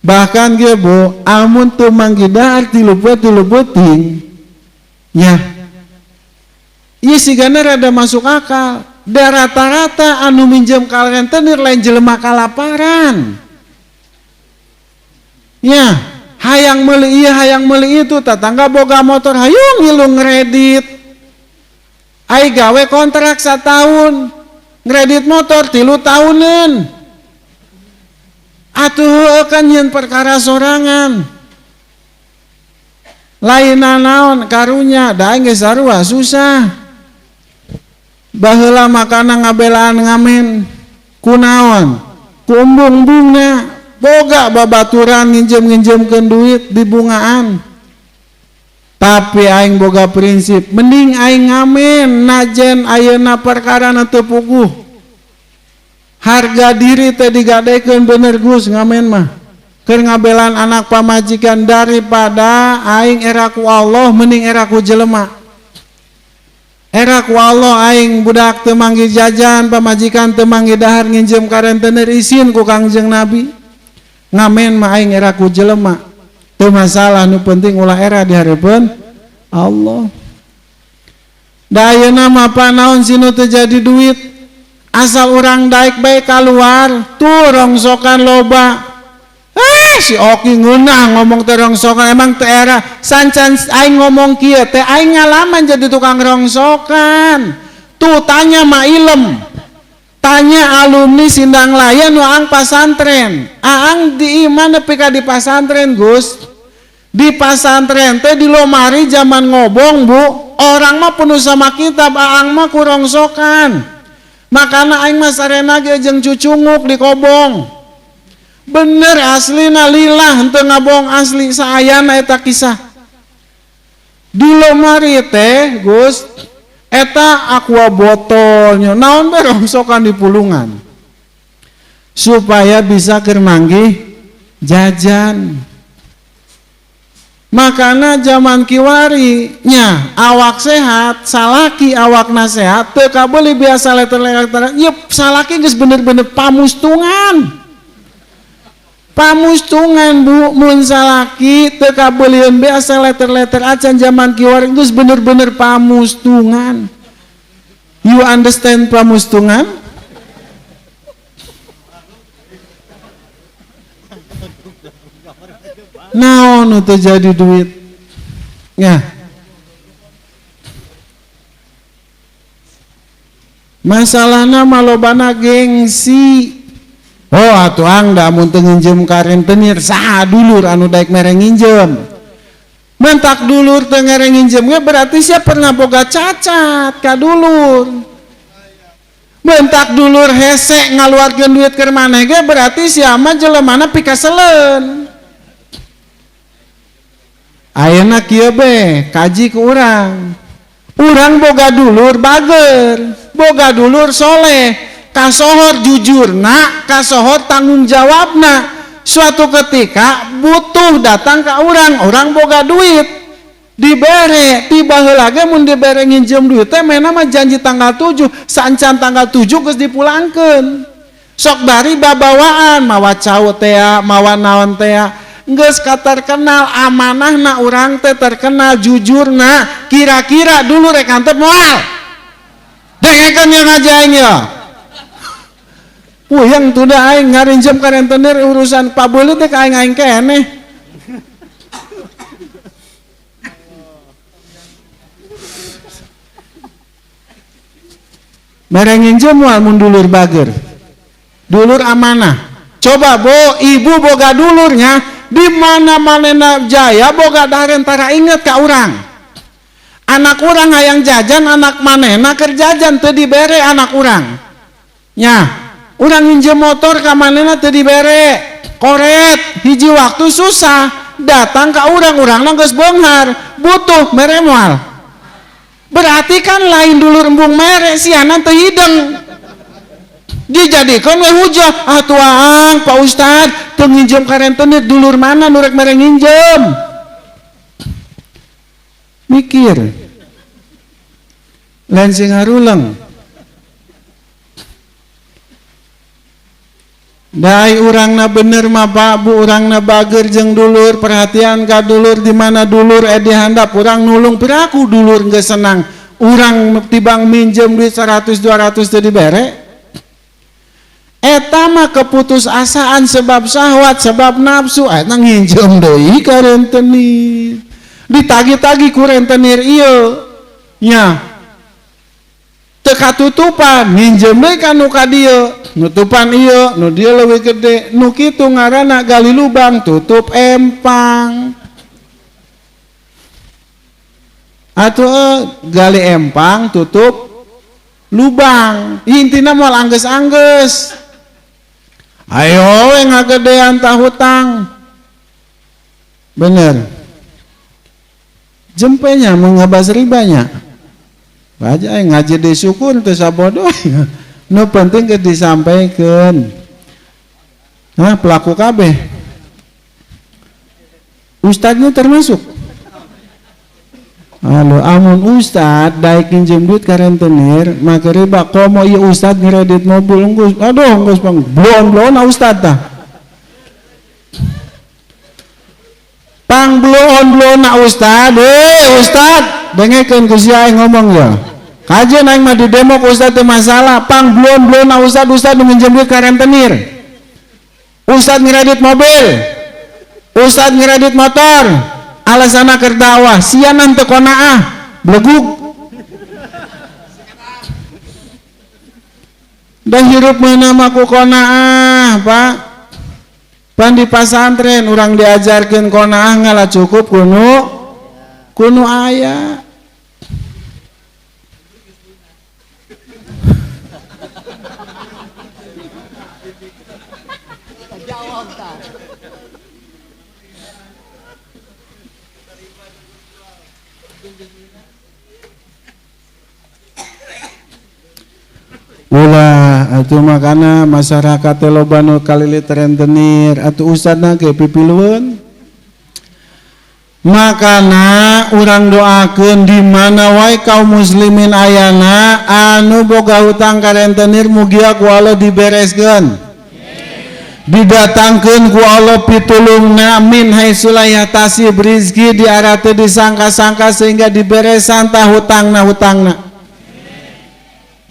Bahkan ge bu, amun teu manggi dahar 3 peuting nya. Ieu sigana rada masuk akal. Da rata-rata anu minjem ka rentenir lain jelema kalaparan. Nya, hayang meuli ieu hayang meuli itu tatangga boga motor hayung ngilu ngredit. Ai gawe kontrak 1 tahun. Ngredit motor 3 tahunan. Atuh kan yen perkara sorangan. Laina naon karunya da geus sarua susah. Baheula makana ngabelaan ngamen kunaon? Ku embung-embungna boga babaturan nginjem-nginjemkeun duit di bungaan. Tapi aing boga prinsip mending aing ngamen najen ayeuna perkara teu puguh. Harga diri teh digadekeun bener Gus ngamen mah. Keur ngabelan anak pamajikan daripada aing era ku Allah mending era ku jelema. Era ku Allah aing budak teu manggi jajan pamajikan teu manggi dahar nginjem ka rentenir isin ku Kangjeng Nabi. Ngamen mah aing era ku jelema. Teu masalah nu penting ulah era di hareupeun Allah. Da ayeuna mah panaon sinu teu jadi duit. Asal orang daek baik keluar tuh rongsokan loba si Oki ngeunah ngomong teh rongsokan emang teh era sancan aing ngomong kieu teh aing ngalaman jadi tukang rongsokan. Tuh tanya Ma Ilem. Tanya alumni Sindang Laya nu aang pasantren. Aang di mana pika di pasantren Gus? Di pasantren teh di lomari zaman ngobong Bu. Orang mah penuh sama kitab, aang mah kurongsokan. Makana aing mah sarena ge jeung cucunguk di kobong. Bener aslina lillah henteu ngabong asli saayana eta kisah. Di lomari teh Gus eta aqua botolnya naon bae rongsokan di pulungan. Supaya bisa keur manggih jajan. Makana zaman kiwari nya awak sehat, salaki awakna sehat, teu kabeuli biasa leter-leter. Yeup salaki geus bener-bener pamustungan. Pamustungan Bu, mun salaki teu kabeulieun biasa leter-leter acan zaman kiwari geus bener-bener pamustungan. You understand pamustungan? Naon teu jadi duit? Ya. Masalahna malobana gengsi. Oh atuh angda mun teu nginjem ka rentenir saha dulur anu daek mere nginjem. Mentak dulur teu mere nginjem ge berarti sia pernah boga cacat ka dulur. Mentak dulur hese ngaluarkeun duit keur maneh ge berarti sia mah jelemana pikaseleun. Ayeuna kieu be kaji ku urang. Urang boga dulur bager, boga dulur soleh. Kasohor jujurna, kasohor tanggung jawabna. Suatu ketika butuh datang ke orang boga duit, dibere, tiba heula ge mun dibere nginjem duit teh mena mah janji tanggal 7, sancan tanggal 7 geus dipulangkeun. Sok bari babawaan mawa cau teh, mawa naon teh, geus katerkenal amanahna urang teh terkenal jujurna. Kira-kira dulu rek antep moal. Dengekeun yang ajaing ya. Yang tuh aing ngarinjem ka rentenir urusan pabeuli teh ka aing keneh. Mere nginjem moal mun dulur bager. Dulur amanah. Coba Bo, ibu boga dulurnya di mana-manena jaya boga darentara inget ka urang. Anak urang hayang jajan, anak manehna keur jajan teu dibere anak urang. Nya urang nginjem motor ka manehna teu dibere, koret hiji waktu susah datang ka urang-urangna geus beunghar butuh mere moal. Berarti kan lain dulur embung mere siana teu hideng. Dijadikeun we hujah, tuang Pak Ustad teu nginjem ka rentenir dulur mana nu rek mere nginjem. Mikir. Lain sing haruleng. Dai urangna bener mah Pak Bu, urangna bager jeung dulur, perhatian ka dulur di mana dulur edi handap urang nulung piraku dulur geus senang. Urang tibang minjem duit 100 200 teu dibere. Eta mah keputusasaan sebab syahwat, sebab nafsu, eta nginjem deui ka rentenir. Ditagi-tagi ku rentenir ieu. Nya teu katutupan, minjem deui ka nu ka dieu. Nutupan iya, nu dia leuwih gede, nu kitu ngaranna gali lubang tutup empang. Atuh gali empang tutup lubang. Intina moal anggeus-anggeus. Ayo we ngagedean tah hutang. Bener. Jempenya mengabas ribanya. Baca ngaji deui syukur teu sabodoh. Nu penting ke disampaikan. Nah pelaku kabeh ustadnya termasuk. Halo amun ustad daek pinjem duit ka rentenir maka riba komo ieu ustad ngeredit mobil geus aduh geus pang blon-blon ustad tah. Pang blon-blon ustad ustad dengekeun ku sia aing ngomong ya. Kajian aing mah di demo ku ustad teu masalah, pang blon-blon ustad nu minjem duit ka rentenir. Ustad ngeredit mobil. Ustad ngeredit motor alasana keur dakwah sianan teu qanaah blegug dah hirup meunah mah ku qanaah Pak pan di pasantren urang diajarkeun qanaah ngalah cukup kuno aya ulah atuh makana masyarakat loba nu kalilit rentenir atuh ustadna ge pipilueun makana urang doakeun di mana wae kaum muslimin ayana anu boga hutang ka rentenir mugia ku Allah dibereskeun didatangkeun ku Allah pitulungna min haitsu la yahtasib rizki diarah teu disangka-sangka sehingga diberesan tah hutangna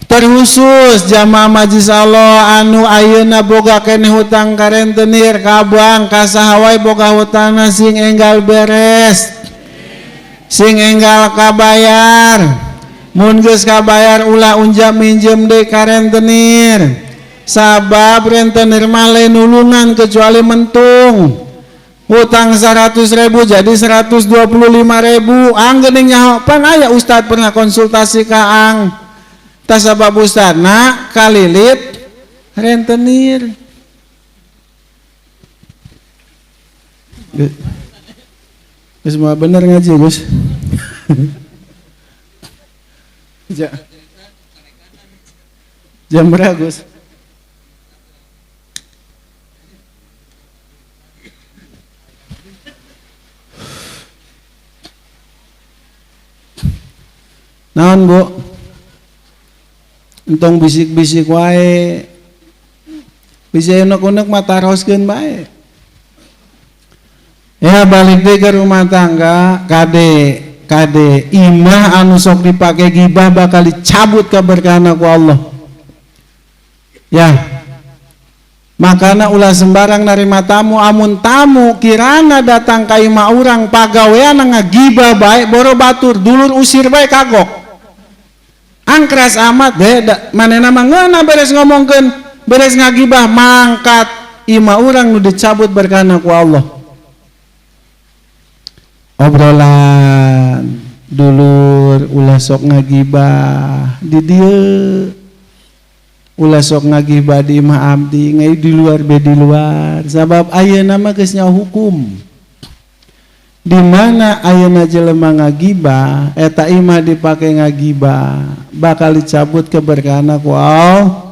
terkhusus jamaah majlis Allah anu ayeuna boga keneh hutang ka rentenir kabang ka saha wae boga hutangna sing enggal beres sing enggal kabayar mun geus kabayar ulah unjam minjem deui ka rentenir sabab rentenir mah lain nulungan kecuali mentung hutang 100.000 jadi 125.000 anggening nyaho pan aya ustad pernah konsultasi ka ang tasabab ustadna kalilit rentenir semua bener ngaji Gus jam berapa Gus naon Bu entong bisik-bisik wae bisa unek-unek mata roskeun bae ya balik deui ke rumah tangga kade imah anu sok dipake gibah bakal dicabut keberkahan ku Allah ya makana ulah sembarang narima tamu amun tamu kirana datang ka imah urang pagawean ngagibah bae boro batur dulur usir bae kagok angkras amat deh manehna mah ngeuna beres ngomongkeun beres ngagibah mangkat imah urang nu dicabut berkana ku Allah obrolan dulur ulah sok ngagibah di dieu ulah sok ngagibah di imah abdi ngai di luar be di luar sabab ayeuna mah geus nyaho hukum di mana ayeuna jelema ngagibah eta imah dipake ngagibah bakal dicabut keberkahan ku Allah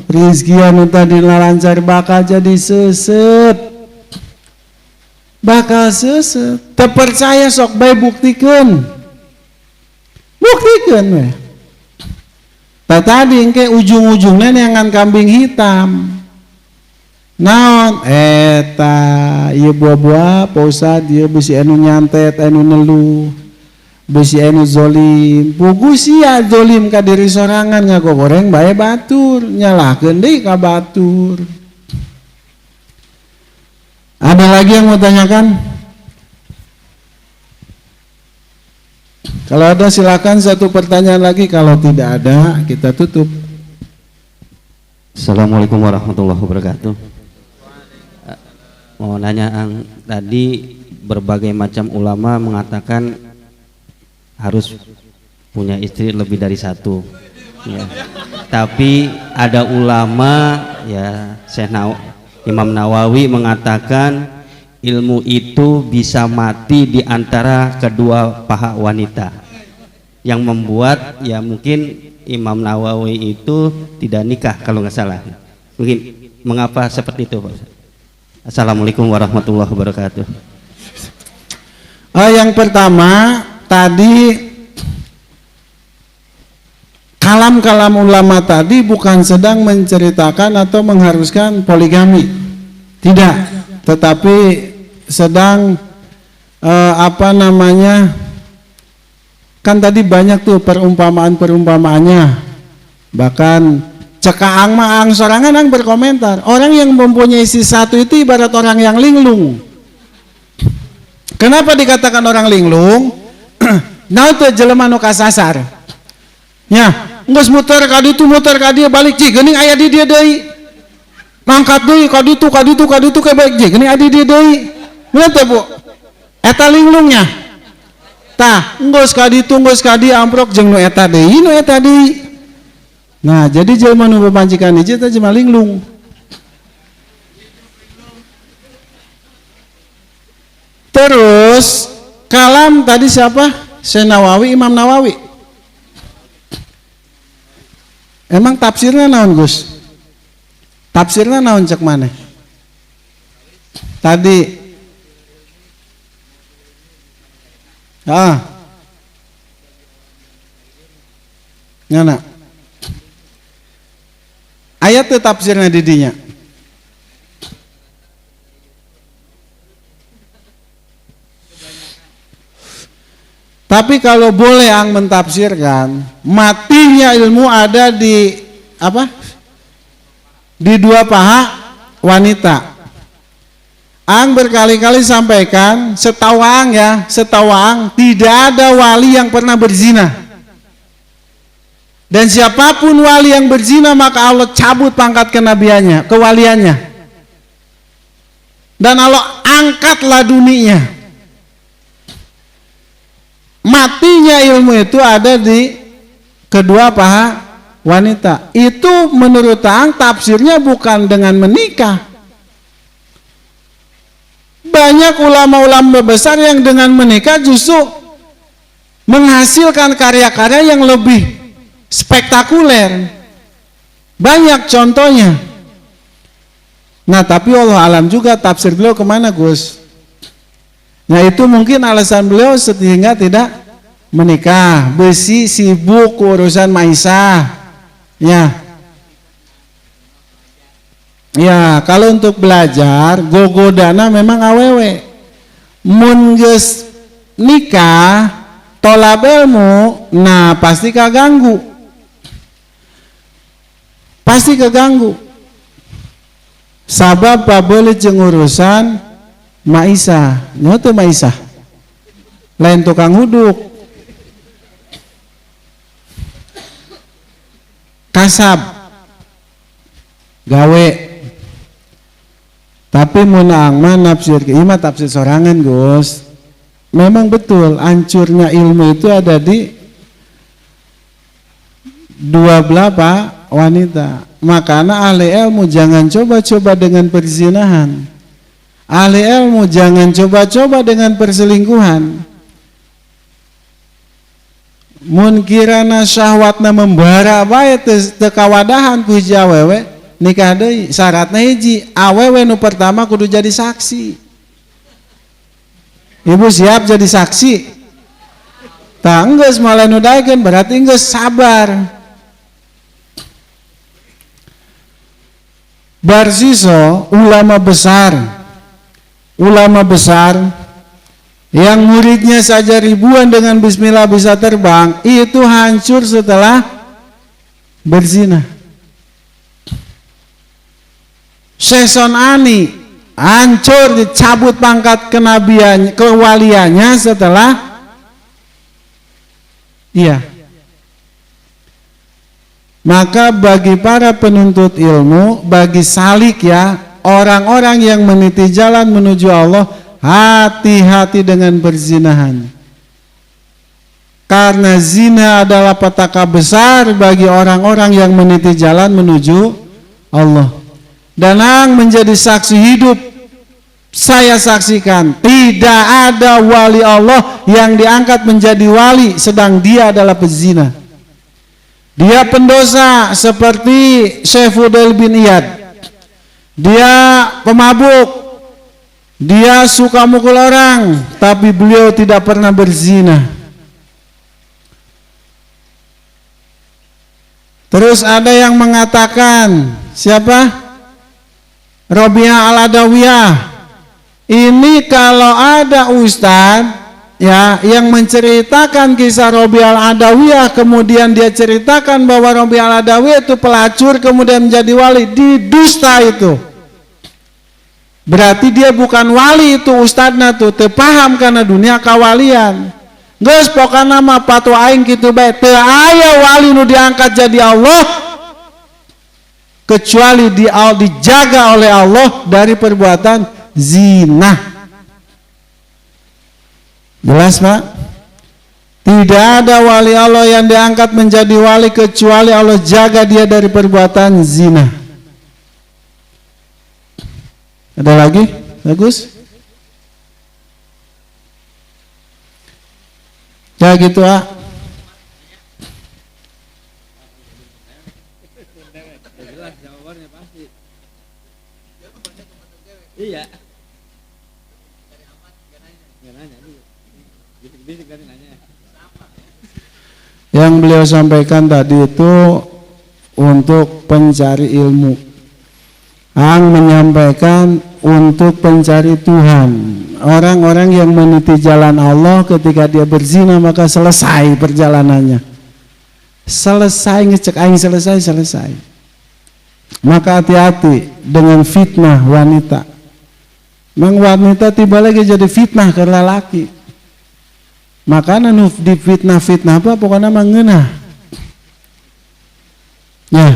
rezeki anu tadi lancar bakal jadi seuseut teu percaya sok bae buktikeun we tadi engke ujung-ujungna neangan kambing hitam naon eta ieu buah-buah Pak Ustad ieu bisi anu nyantet anu neluh bisi anu zolim pugu sia zolim ka diri sorangan ngagogoreng bae batur nyalahkeun deui ka batur ada lagi yang mau tanyakan kalau ada silakan satu pertanyaan lagi kalau tidak ada kita tutup. Assalamualaikum warahmatullahi wabarakatuh. Mau nanya ang tadi berbagai macam ulama mengatakan harus punya istri lebih dari satu ya. Tapi ada ulama ya Imam Nawawi mengatakan ilmu itu bisa mati di antara kedua paha wanita yang membuat ya mungkin Imam Nawawi itu tidak nikah kalau nggak salah mungkin mengapa seperti itu Pak? Assalamualaikum warahmatullahi wabarakatuh. Yang pertama tadi kalam-kalam ulama tadi bukan sedang menceritakan atau mengharuskan poligami, tidak, tetapi sedang kan tadi banyak tuh perumpamaannya, bahkan Cekaang maang sorangan ang berkomentar, orang yang mempunyai istri satu itu ibarat orang yang linglung. Kenapa dikatakan orang linglung? Nah itu jelema nu kasasar. Nya, geus muter ka ditu balik cih geuning aya di dieu deui. Mangkat deui ka ditu ke balik cih geuning aya di dieu deui. Bener teh Bu? Eta linglungnya. Tah, geus ka ditu amprok jeung nu eta deui. Nah, jadi jelema nu bebanjikan hiji teh jelema linglung. Terus kalam tadi siapa? Nawawi, Imam Nawawi. Emang tafsirnya naon Gus? Tafsirnya naon cek maneh? Tadi ngana ayat teh tafsirnya di dinya. Tapi kalau boleh ang mentafsirkan, matinya ilmu ada di apa? Di dua paha wanita. Ang berkali-kali sampaikan, setahu ang tidak ada wali yang pernah berzina. Dan siapapun wali yang berzina maka Allah cabut pangkat kenabiannya, kewaliannya. Dan Allah angkatlah dunianya. Matinya ilmu itu ada di kedua paha wanita. Itu menurut ang tafsirnya bukan dengan menikah. Banyak ulama-ulama besar yang dengan menikah justru menghasilkan karya-karya yang lebih spektakuler. Banyak contohnya. Nah tapi Allah alam juga tafsir beliau kemana Gus? Nah itu mungkin alasan beliau sehingga tidak menikah. Besi sibuk urusan maisah. Ya kalau untuk belajar gogodana memang awewe. Mun geus nikah tolab ilmu, nah pasti kaganggu. Sabab pabeuli jeung urusan maisah, nyoto maisah. Lain tukang huduk. Kasab. Gawe. Tapi mun ang mah nafsir ieu mah tafsir sorangan, Gus. Memang betul hancurnya ilmu itu ada di dua belah wanita. Makanya ahli ilmu jangan coba-coba dengan perzinahan. Ahli ilmu jangan coba-coba dengan perselingkuhan. Mun kirana syahwatna membara bae teu kawadahan ku hiji awewe, nikah deui. Syaratna hiji, awewe nu pertama kudu jadi saksi. Ibu siap jadi saksi? Tah enggeus malah nu daekeun berarti enggeus sabar. Barsiso ulama besar yang muridnya saja ribuan dengan bismillah bisa terbang, itu hancur setelah berzina. Syekh Sonani hancur, dicabut pangkat kenabiannya, kewaliannya setelah Maka bagi para penuntut ilmu, bagi salik orang-orang yang meniti jalan menuju Allah, hati-hati dengan berzinahan. Karena zina adalah petaka besar bagi orang-orang yang meniti jalan menuju Allah. Dan ang menjadi saksi hidup, saya saksikan tidak ada wali Allah yang diangkat menjadi wali sedang dia adalah pezina. Dia pendosa seperti Syekh Fudail bin Iyad. Dia pemabuk, dia suka mukul orang, tapi beliau tidak pernah berzina. Terus ada yang mengatakan, siapa? Robiah al-Adawiyah. Ini kalau ada ustadz ya yang menceritakan kisah Robi al-Adawiyah, kemudian dia ceritakan bahwa Robi al-Adawiyah itu pelacur kemudian menjadi wali, didusta itu. Berarti dia bukan wali itu ustadna tuh, teu paham karena dunia kawalian. Geus pokokna mah patwa aing kitu bae, teu aya wali nu diangkat jadi Allah kecuali dijaga oleh Allah dari perbuatan zina. Jelas Pak? Tidak ada wali Allah yang diangkat menjadi wali kecuali Allah jaga dia dari perbuatan zina. Ada lagi? Bagus? Ya gitu Iya. Yang beliau sampaikan tadi itu untuk pencari ilmu. Ang menyampaikan untuk pencari Tuhan. Orang-orang yang meniti jalan Allah ketika dia berzina maka selesai perjalanannya. Selesai ngecek aing selesai. Maka hati-hati dengan fitnah wanita. Mang wanita tiba lagi jadi fitnah ke lelaki. Maka anu di fitnah apa pokoknya mengenah. Ya,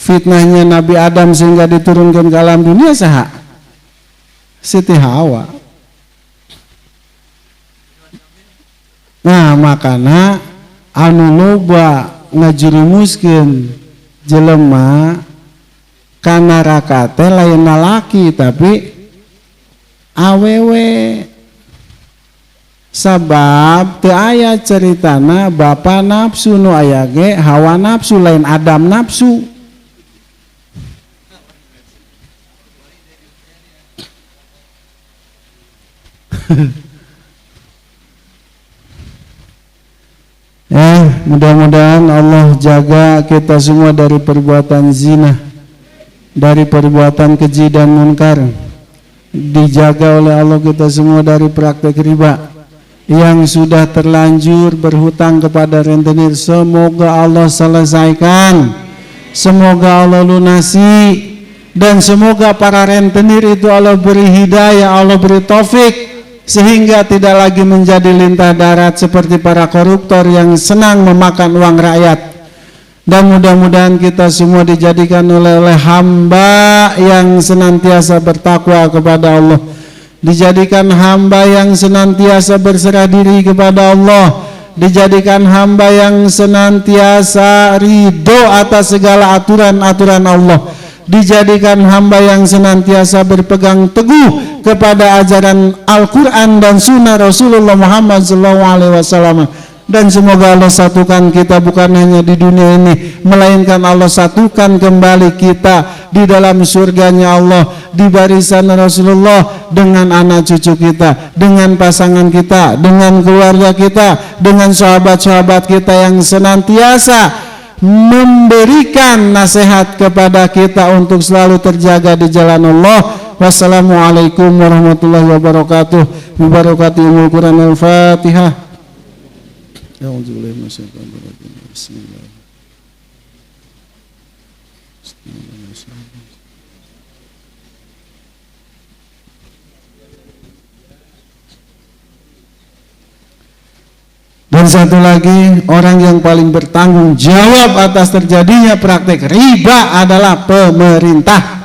fitnahnya Nabi Adam sehingga diturunkan ke alam dunia saha? Siti Hawa. Nah, makana anu loba ngajerumuskeun jelema kana neraka teh lain lalaki tapi awewe. Sabab teu aya ceritana bapa nafsu nu aya ge hawa nafsu lain Adam nafsu. Mudah-mudahan Allah jaga kita semua dari perbuatan zina, dari perbuatan keji dan munkar. Dijaga oleh Allah kita semua dari praktek riba. Yang sudah terlanjur berhutang kepada rentenir, semoga Allah selesaikan, semoga Allah lunasi, dan semoga para rentenir itu Allah beri hidayah, Allah beri taufik, sehingga tidak lagi menjadi lintah darat seperti para koruptor yang senang memakan uang rakyat. Dan mudah-mudahan kita semua dijadikan oleh hamba yang senantiasa bertakwa kepada Allah, dijadikan hamba yang senantiasa berserah diri kepada Allah, dijadikan hamba yang senantiasa ridho atas segala aturan-aturan Allah, dijadikan hamba yang senantiasa berpegang teguh kepada ajaran Al-Quran dan Sunnah Rasulullah Muhammad SAW. Dan semoga Allah satukan kita bukan hanya di dunia ini, melainkan Allah satukan kembali kita di dalam surganya Allah, di barisan Rasulullah, dengan anak cucu kita, dengan pasangan kita, dengan keluarga kita, dengan sahabat-sahabat kita yang senantiasa memberikan nasihat kepada kita untuk selalu terjaga di jalan Allah. Wassalamualaikum warahmatullahi wabarakatuh. Mubarakatuhul Quran al-Fatihah. Bismillah. Dan satu lagi, orang yang paling bertanggung jawab atas terjadinya praktek riba adalah pemerintah.